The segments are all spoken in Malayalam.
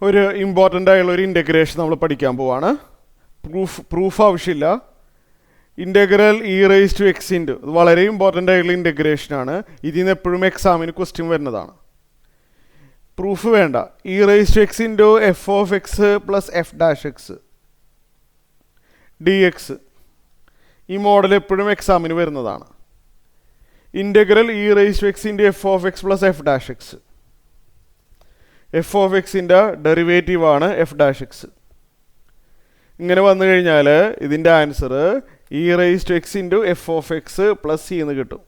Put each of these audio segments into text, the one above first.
ഒരു ഇമ്പോർട്ടൻ്റ് ആയുള്ള ഒരു ഇൻ്റഗ്രേഷൻ നമ്മൾ പഠിക്കാൻ പോവാണ്. പ്രൂഫ് ആവശ്യമില്ല. Integral E rice to X into, ഇത് വളരെ ഇമ്പോർട്ടൻ്റ് ആയിട്ടുള്ള ഇൻ്റഗ്രേഷനാണ്. ഇതിൽ നിന്ന് എപ്പോഴും എക്സാമിന് ക്വസ്റ്റ്യൻ വരുന്നതാണ്. പ്രൂഫ് വേണ്ട. E rice to X into F of X plus F dash X D X, ഈ മോഡൽ എപ്പോഴും എക്സാമിന് വരുന്നതാണ്. Integral E rice to X into F of X plus F dash X, F of എക്സിൻ്റെ ഡെറിവേറ്റീവാണ് എഫ് ഡാഷ് എക്സ്. ഇങ്ങനെ വന്നു കഴിഞ്ഞാൽ ഇതിൻ്റെ answer E rice to X into F of X plus C എന്ന് കിട്ടും.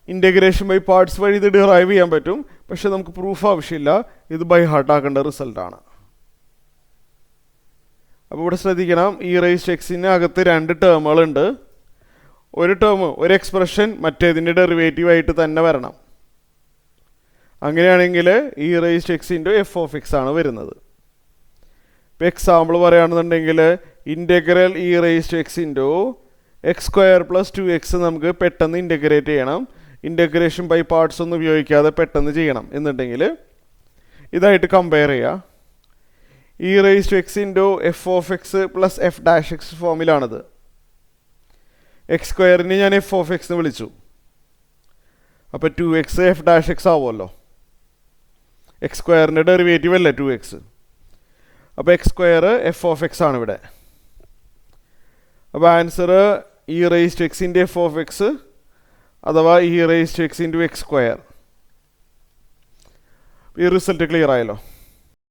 ഇൻ്റഗ്രേഷൻ ബൈ പാർട്സ് വഴി ഇത് ഡിറൈവ് ചെയ്യാൻ പറ്റും, പക്ഷെ നമുക്ക് പ്രൂഫ് ആവശ്യമില്ല. ഇത് ബൈ ഹാർട്ട് ആക്കേണ്ട റിസൾട്ടാണ്. അപ്പോൾ ഇവിടെ ശ്രദ്ധിക്കണം, ഇ റൈസ് ടു എക്സിന് അകത്ത് രണ്ട് ടേമുകളുണ്ട്. ഒരു ടേം, ഒരു എക്സ്പ്രഷൻ മറ്റേതിൻ്റെ ഡെറിവേറ്റീവായിട്ട് തന്നെ വരണം. അങ്ങനെയാണെങ്കിൽ E rice to X into F of X ആണ് വരുന്നത്. ഇപ്പോൾ എക്സാമ്പിൾ പറയുകയാണെന്നുണ്ടെങ്കിൽ integral E rice to X into X square plus 2x നമുക്ക് പെട്ടെന്ന് ഇൻ്റഗ്രേറ്റ് ചെയ്യണം. ഇൻ്റഗ്രേഷൻ ബൈ പാർട്സ് ഒന്നും ഉപയോഗിക്കാതെ പെട്ടെന്ന് ചെയ്യണം എന്നുണ്ടെങ്കിൽ ഇതായിട്ട് കമ്പയർ ചെയ്യുക. E rice to X into F of X plus F dash x ഫോമിലാണിത്. എക്സ് സ്ക്വയറിന് ഞാൻ എഫ് ഓഫ് എക്സ് എന്ന് വിളിച്ചു. അപ്പോൾ 2x എഫ് ഡാഷ് എക്സ് ആവുമല്ലോ. എക്സ് സ്ക്വയറിൻ്റെ ഡെറിവേറ്റീവ് അല്ലേ 2x. അപ്പോൾ x square f of X ആണ് ഇവിടെ. അപ്പോൾ answer E rice to X into F of x അഥവാ e rice to X into X square. ഈ റിസൾട്ട് ക്ലിയർ ആയല്ലോ.